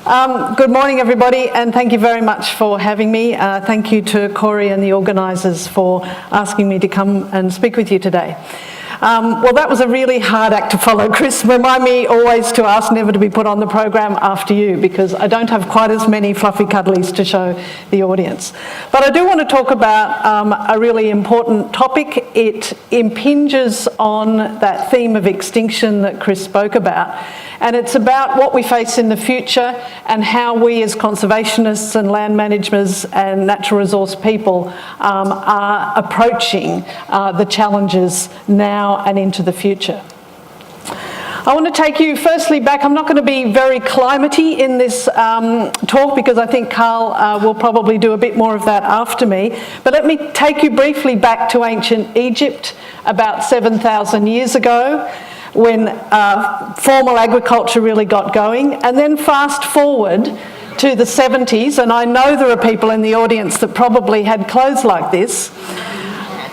Good morning, everybody, and thank you very much for having me. Thank you to Corey and the organisers for asking me to come and speak with you today. Well, that was a really hard act to follow, Chris. Remind me always to ask never to be put on the program after you, because I don't have quite as many fluffy cuddlies to show the audience. But I do want to talk about a really important topic. It impinges on that theme of extinction that Chris spoke about. And it's about what we face in the future and how we as conservationists and land managers and natural resource people are approaching the challenges now and into the future. I want to take you firstly back. I'm not going to be very climate-y in this talk because I think Carl will probably do a bit more of that after me. But let me take you briefly back to ancient Egypt about 7,000 years ago, when formal agriculture really got going, and then fast forward to the 70s, and I know there are people in the audience that probably had clothes like this.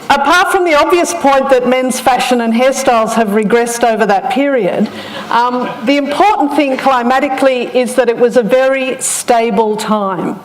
Apart from the obvious point that men's fashion and hairstyles have regressed over that period, the important thing climatically is that it was a very stable time.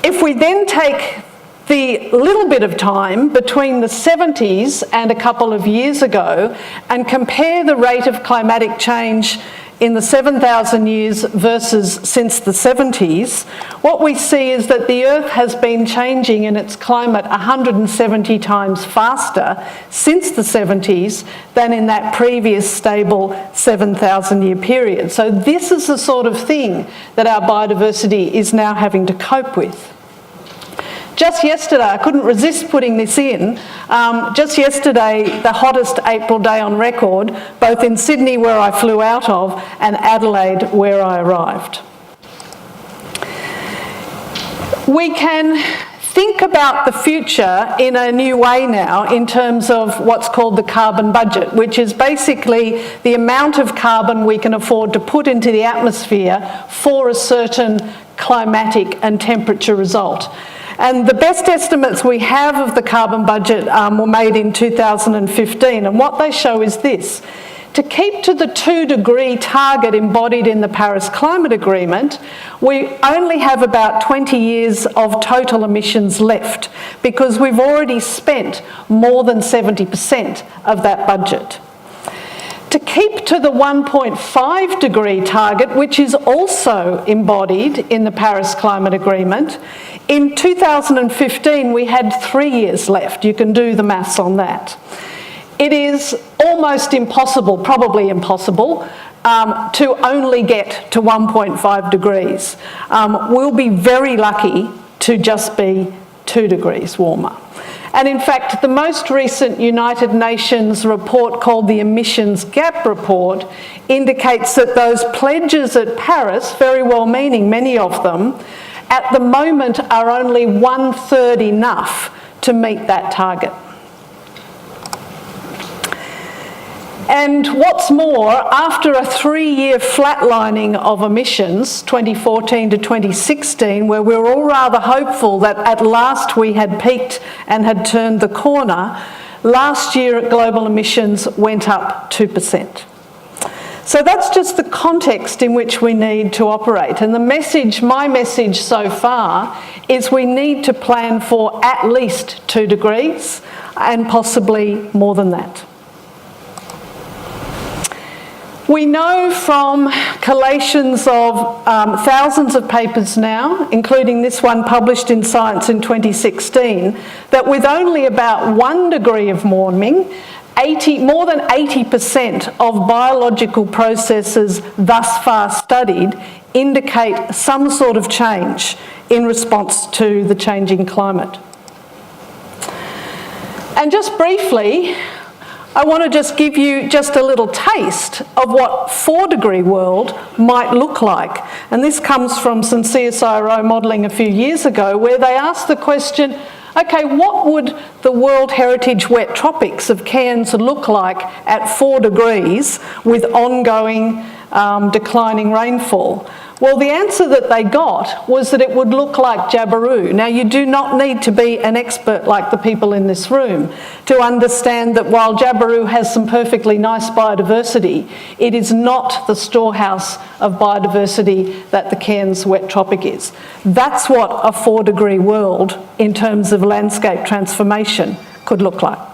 If we then take the little bit of time between the 70s and a couple of years ago and compare the rate of climatic change in the 7,000 years versus since the 70s, what we see is that the Earth has been changing in its climate 170 times faster since the 70s than in that previous stable 7,000-year period. So this is the sort of thing that our biodiversity is now having to cope with. Just yesterday, I couldn't resist putting this in, just yesterday, the hottest April day on record, both in Sydney, where I flew out of, and Adelaide, where I arrived. We can think about the future in a new way now in terms of what's called the carbon budget, which is basically the amount of carbon we can afford to put into the atmosphere for a certain climatic and temperature result. And the best estimates we have of the carbon budget were made in 2015, and what they show is this. To keep to the 2-degree target embodied in the Paris Climate Agreement, we only have about 20 years of total emissions left because we've already spent more than 70% of that budget. To keep to the 1.5-degree target, which is also embodied in the Paris Climate Agreement, in 2015 we had 3 years left. You can do the maths on that. It is almost impossible, probably impossible, to only get to 1.5 degrees. We'll be very lucky to just be 2 degrees warmer. And in fact, the most recent United Nations report called the Emissions Gap Report indicates that those pledges at Paris, very well-meaning, many of them, at the moment are only 1/3 enough to meet that target. And what's more, after a 3-year flatlining of emissions, 2014 to 2016, where we were all rather hopeful that at last we had peaked and had turned the corner, last year global emissions went up 2%. So that's just the context in which we need to operate. And the message, my message so far, is we need to plan for at least 2 degrees and possibly more than that. We know from collations of thousands of papers now, including this one published in Science in 2016, that with only about 1 degree of warming, more than 80% of biological processes thus far studied indicate some sort of change in response to the changing climate. And just briefly, I want to just give you just a little taste of what 4-degree world might look like. And this comes from some CSIRO modelling a few years ago, where they asked the question, okay, what would the World Heritage Wet Tropics of Cairns look like at 4 degrees with ongoing declining rainfall? Well, the answer that they got was that it would look like Jabiru. Now, you do not need to be an expert like the people in this room to understand that while Jabiru has some perfectly nice biodiversity, it is not the storehouse of biodiversity that the Cairns wet tropic is. That's what a 4-degree world in terms of landscape transformation could look like.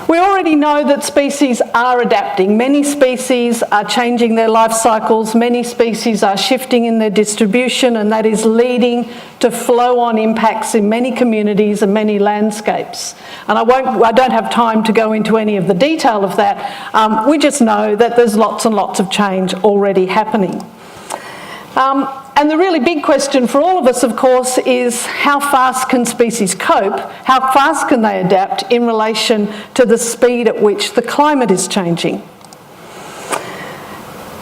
We already know that species are adapting. Many species are changing their life cycles, many species are shifting in their distribution, and that is leading to flow-on impacts in many communities and many landscapes. And I don't have time to go into any of the detail of that. We just know that there's lots and lots of change already happening. And the really big question for all of us, of course, is how fast can species cope? How fast can they adapt in relation to the speed at which the climate is changing?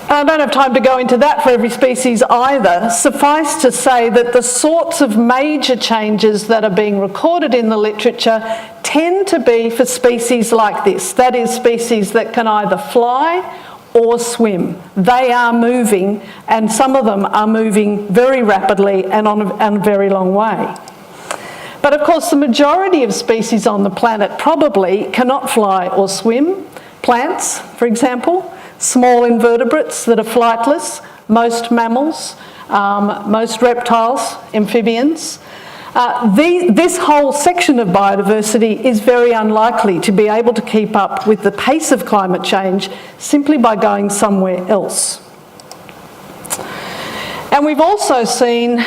I don't have time to go into that for every species either. Suffice to say that the sorts of major changes that are being recorded in the literature tend to be for species like this. That is, species that can either fly or swim. They are moving, and some of them are moving very rapidly and on a very long way. But of course, the majority of species on the planet probably cannot fly or swim. Plants, for example, small invertebrates that are flightless, most mammals, most reptiles, amphibians. This whole section of biodiversity is very unlikely to be able to keep up with the pace of climate change simply by going somewhere else. And we've also seen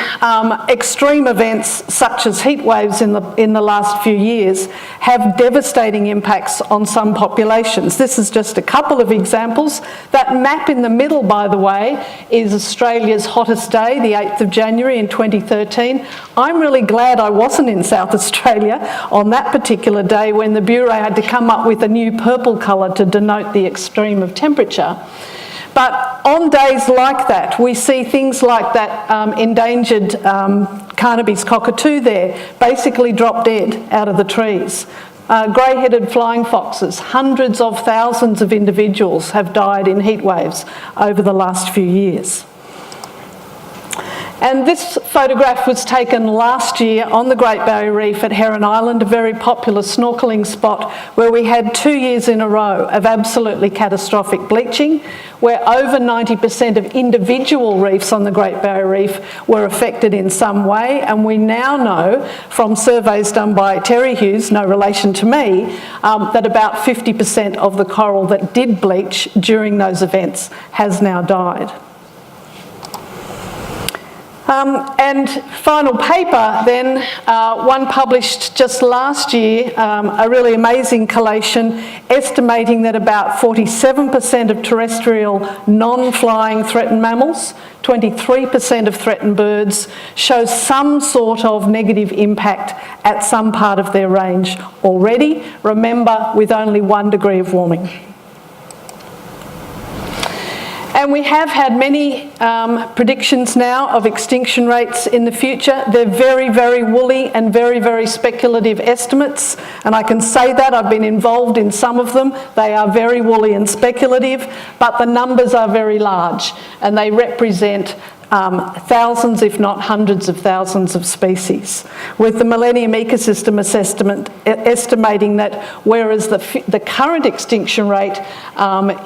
extreme events such as heat waves in the last few years have devastating impacts on some populations. This is just a couple of examples. That map in the middle, by the way, is Australia's hottest day, the 8th of January in 2013. I'm really glad I wasn't in South Australia on that particular day when the Bureau had to come up with a new purple colour to denote the extreme of temperature. But on days like that, we see things like that endangered Carnaby's cockatoo there basically drop dead out of the trees. Grey-headed flying foxes, hundreds of thousands of individuals have died in heat waves over the last few years. And this photograph was taken last year on the Great Barrier Reef at Heron Island, a very popular snorkelling spot where we had 2 years in a row of absolutely catastrophic bleaching, where over 90% of individual reefs on the Great Barrier Reef were affected in some way. And we now know from surveys done by Lesley Hughes, no relation to me, that about 50% of the coral that did bleach during those events has now died. And final paper then, one published just last year, a really amazing collation estimating that about 47% of terrestrial non-flying threatened mammals, 23% of threatened birds show some sort of negative impact at some part of their range already, remember, with only 1 degree of warming. And we have had many predictions now of extinction rates in the future. They're very, very woolly and very, very speculative estimates. And I can say that, I've been involved in some of them. They are very woolly and speculative, but the numbers are very large and they represent thousands, if not hundreds of thousands of species, with the Millennium Ecosystem Assessment estimating that whereas the current extinction rate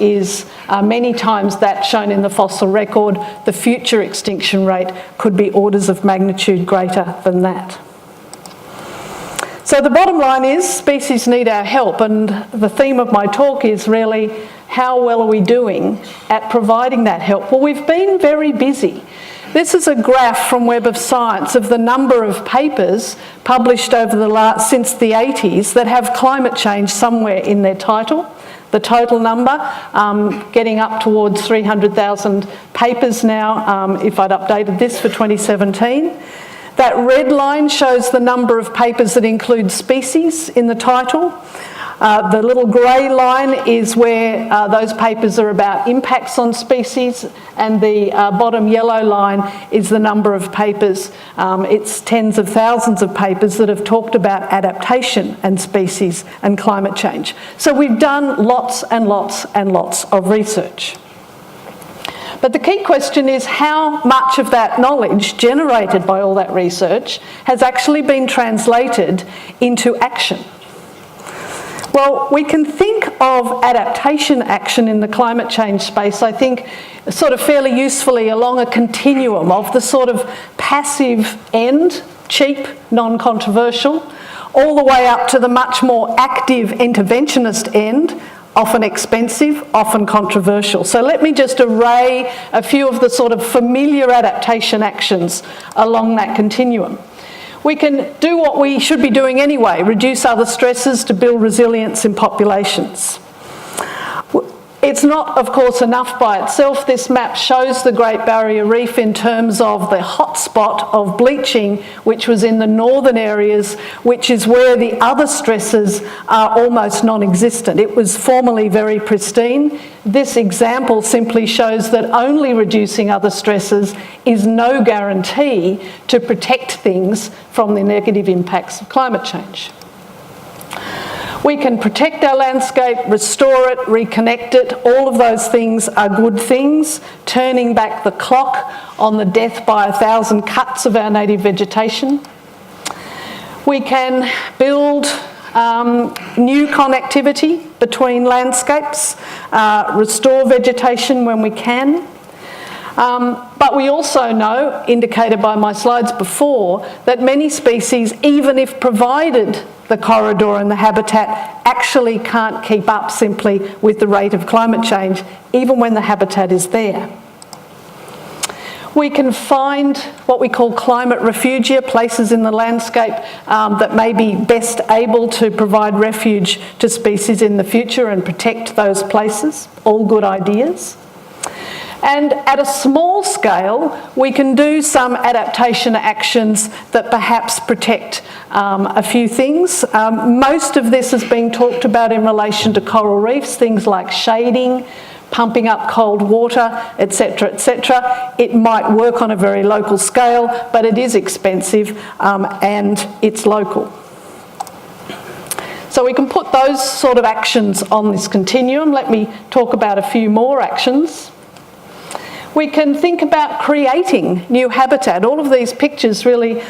is many times that shown in the fossil record, the future extinction rate could be orders of magnitude greater than that. So the bottom line is species need our help, and the theme of my talk is really how well are we doing at providing that help? Well, we've been very busy. This is a graph from Web of Science of the number of papers published over since the 80s that have climate change somewhere in their title. The total number, getting up towards 300,000 papers now, if I'd updated this for 2017. That red line shows the number of papers that include species in the title. The little grey line is where those papers are about impacts on species, and the bottom yellow line is the number of papers. It's tens of thousands of papers that have talked about adaptation and species and climate change. So we've done lots and lots and lots of research. But the key question is how much of that knowledge generated by all that research has actually been translated into action. Well, we can think of adaptation action in the climate change space, I think, sort of fairly usefully along a continuum of the sort of passive end, cheap, non-controversial, all the way up to the much more active interventionist end, often expensive, often controversial. So let me just array a few of the sort of familiar adaptation actions along that continuum. We can do what we should be doing anyway, reduce other stresses to build resilience in populations. It's not, of course, enough by itself. This map shows the Great Barrier Reef in terms of the hotspot of bleaching, which was in the northern areas, which is where the other stresses are almost non-existent. It was formerly very pristine. This example simply shows that only reducing other stresses is no guarantee to protect things from the negative impacts of climate change. We can protect our landscape, restore it, reconnect it. All of those things are good things. Turning back the clock on the death by 1,000 cuts of our native vegetation. We can build new connectivity between landscapes, restore vegetation when we can. But we also know, indicated by my slides before, that many species, even if provided the corridor and the habitat, actually can't keep up simply with the rate of climate change, even when the habitat is there. We can find what we call climate refugia, places in the landscape that may be best able to provide refuge to species in the future and protect those places. All good ideas. And at a small scale, we can do some adaptation actions that perhaps protect a few things. Most of this is being talked about in relation to coral reefs, things like shading, pumping up cold water, etc., etc. It might work on a very local scale, but it is expensive and it's local. So we can put those sort of actions on this continuum. Let me talk about a few more actions. We can think about creating new habitat. All of these pictures really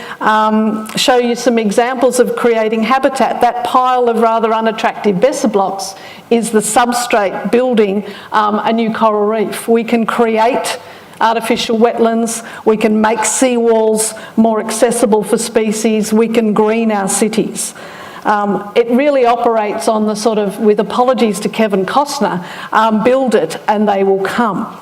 show you some examples of creating habitat. That pile of rather unattractive Besser blocks is the substrate building a new coral reef. We can create artificial wetlands, we can make seawalls more accessible for species, we can green our cities. It really operates on the sort of, with apologies to Kevin Costner, build it and they will come.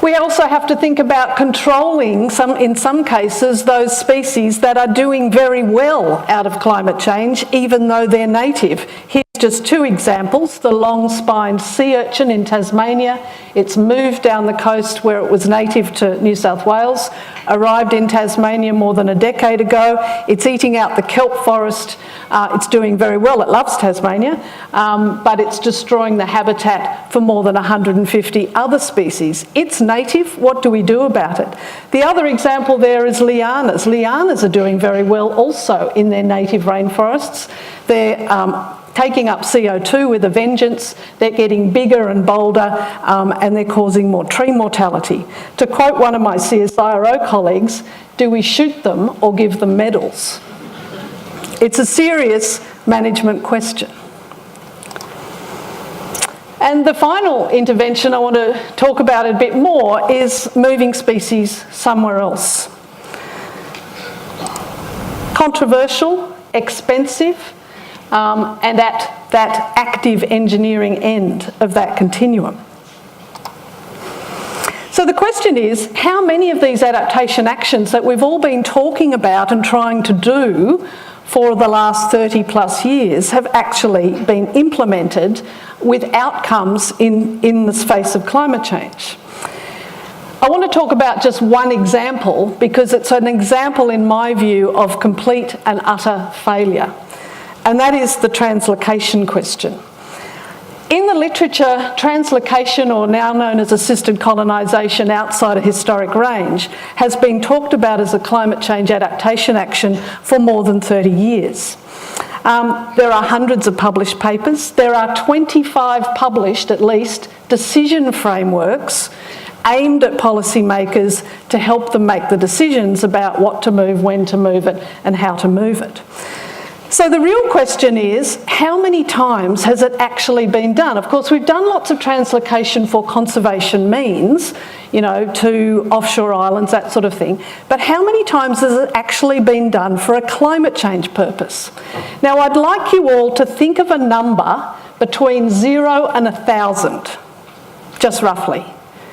We also have to think about controlling, in some cases, those species that are doing very well out of climate change, even though they're native. Here's just two examples. The long-spined sea urchin in Tasmania. It's moved down the coast where it was native to New South Wales, arrived in Tasmania more than a decade ago. It's eating out the kelp forest. It's doing very well. It loves Tasmania, but it's destroying the habitat for more than 150 other species. It's native. What do we do about it? The other example there is lianas. Lianas are doing very well also in their native rainforests. They're taking up CO2 with a vengeance. They're getting bigger and bolder, and they're causing more tree mortality. To quote one of my CSIRO colleagues, do we shoot them or give them medals? It's a serious management question. And the final intervention I want to talk about a bit more is moving species somewhere else. Controversial, expensive, and at that active engineering end of that continuum. So the question is, how many of these adaptation actions that we've all been talking about and trying to do for the last 30 plus years have actually been implemented with outcomes in the face of climate change? I want to talk about just one example because it's an example, in my view, of complete and utter failure. And that is the translocation question. In the literature, translocation, or now known as assisted colonisation outside a historic range, has been talked about as a climate change adaptation action for more than 30 years. There are hundreds of published papers. There are 25 published, at least, decision frameworks aimed at policymakers to help them make the decisions about what to move, when to move it, and how to move it. So the real question is, how many times has it actually been done? Of course, we've done lots of translocation for conservation means, you know, to offshore islands, that sort of thing. But how many times has it actually been done for a climate change purpose? Now, I'd like you all to think of a number between 0 and 1,000, just roughly.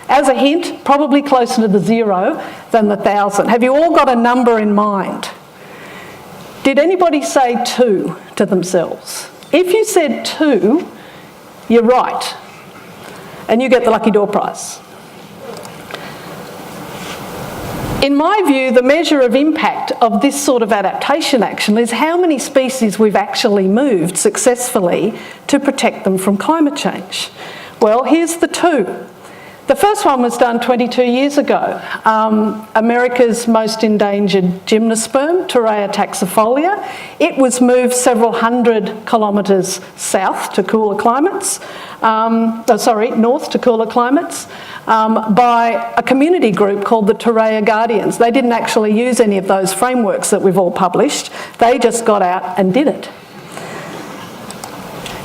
As a hint, probably closer to the 0 than the 1,000. Have you all got a number in mind? Did anybody say 2 to themselves? If you said 2, you're right, and you get the lucky door prize. In my view, the measure of impact of this sort of adaptation action is how many species we've actually moved successfully to protect them from climate change. Well, here's the 2. The first one was done 22 years ago. America's most endangered gymnosperm, Torreya taxifolia. It was moved several hundred kilometres south to cooler climates, north to cooler climates, by a community group called the Torreya Guardians. They didn't actually use any of those frameworks that we've all published. They just got out and did it.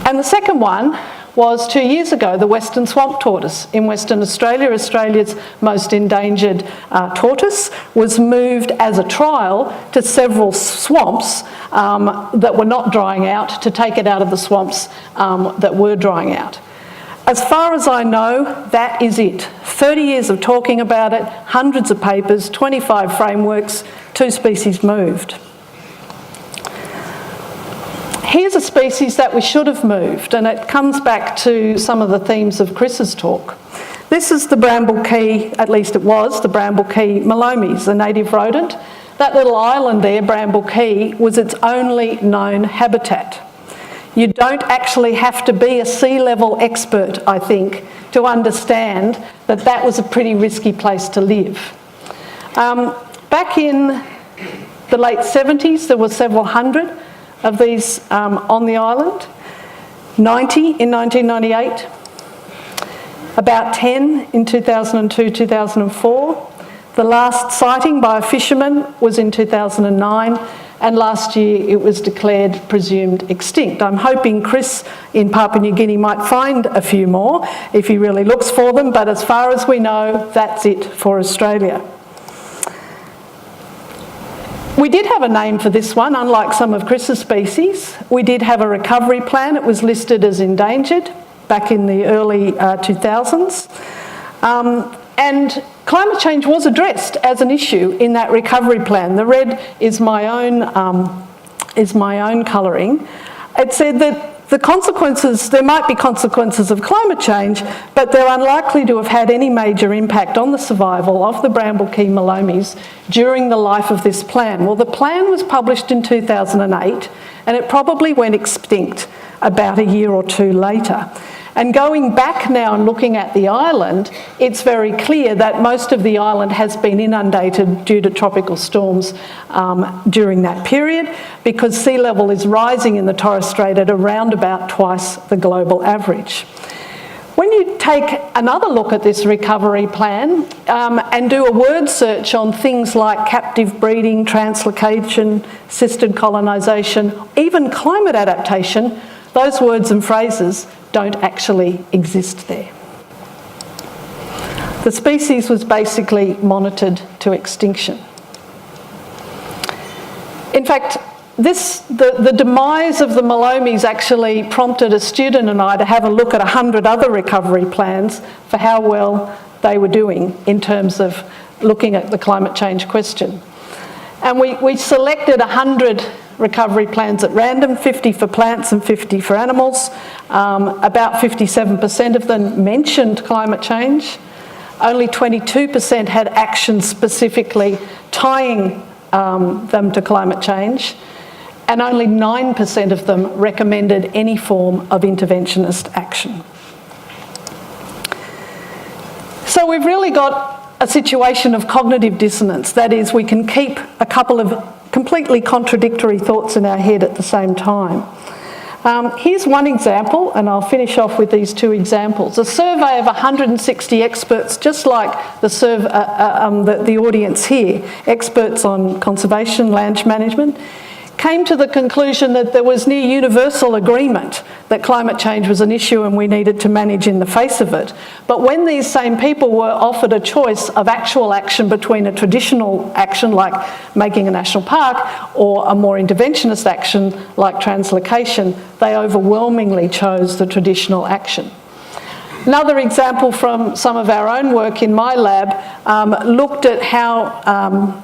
And the second one was 2 years ago, the western swamp tortoise in Western Australia. Australia's most endangered tortoise was moved as a trial to several swamps that were not drying out to take it out of the swamps that were drying out. As far as I know, that is it. 30 years of talking about it, hundreds of papers, 25 frameworks, 2 species moved. Here's a species that we should have moved, and it comes back to some of the themes of Chris's talk. This is the bramble key, at least it was, the bramble key Malomys, a native rodent. That little island there, Bramble Key, was its only known habitat. You don't actually have to be a sea level expert, I think, to understand that that was a pretty risky place to live. Back in the late 70s, there were several hundred of these on the island, 90 in 1998, about 10 in 2002, 2004. The last sighting by a fisherman was in 2009, and last year it was declared presumed extinct. I'm hoping Chris in Papua New Guinea might find a few more if he really looks for them, but as far as we know, that's it for Australia. We did have a name for this one, unlike some of Chris's species. We did have a recovery plan. It was listed as endangered back in the early 2000s. And climate change was addressed as an issue in that recovery plan. The red is my own colouring. It said that the consequences, there might be consequences of climate change, but they're unlikely to have had any major impact on the survival of the Bramble Key Malomys during the life of this plan. Well, the plan was published in 2008, and it probably went extinct about a year or two later. And going back now and looking at the island, it's very clear that most of the island has been inundated due to tropical storms during that period, because sea level is rising in the Torres Strait at around about twice the global average. When you take another look at this recovery plan and do a word search on things like captive breeding, translocation, assisted colonisation, even climate adaptation, those words and phrases don't actually exist there. The species was basically monitored to extinction. In fact, the demise of the Malomys actually prompted a student and I to have a look at 100 other recovery plans for how well they were doing in terms of looking at the climate change question. And we selected 100 recovery plans at random, 50 for plants and 50 for animals. About 57% of them mentioned climate change. Only 22% had actions specifically tying them to climate change. And only 9% of them recommended any form of interventionist action. So we've really got a situation of cognitive dissonance. That is, we can keep a couple of completely contradictory thoughts in our head at the same time. Here's one example, and I'll finish off with these two examples. A survey of 160 experts, just like the audience here, experts on conservation, land management, came to the conclusion that there was near universal agreement that climate change was an issue and we needed to manage in the face of it. But when these same people were offered a choice of actual action between a traditional action like making a national park or a more interventionist action like translocation, they overwhelmingly chose the traditional action. Another example from some of our own work in my lab looked at how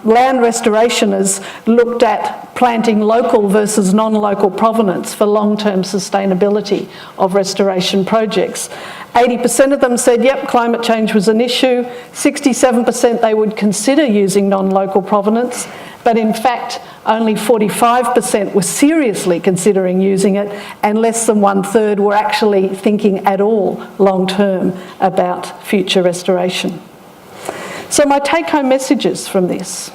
land restorationers looked at planting local versus non-local provenance for long-term sustainability of restoration projects. 80% of them said, yep, climate change was an issue. 67% they would consider using non-local provenance, but in fact, only 45% were seriously considering using it, and less than 1/3 were actually thinking at all long-term about future restoration. So my take-home messages from this.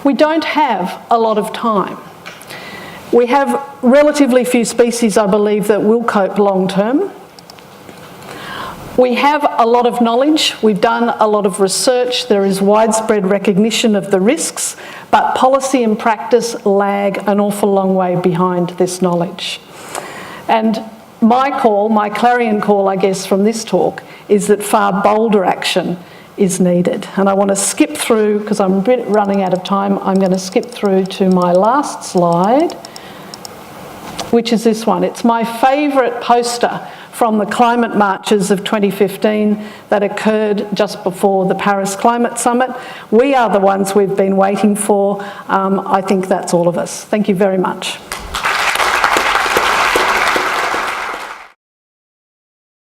We don't have a lot of time. We have relatively few species, I believe, that will cope long-term. We have a lot of knowledge, we've done a lot of research, there is widespread recognition of the risks, but policy and practice lag an awful long way behind this knowledge. And my call, my clarion call, I guess, from this talk, is that far bolder action is needed. And I want to skip through, because I'm a bit running out of time, I'm going to skip through to my last slide, which is this one. It's my favourite poster from the climate marches of 2015 that occurred just before the Paris Climate Summit. We are the ones we've been waiting for. I think that's all of us. Thank you very much.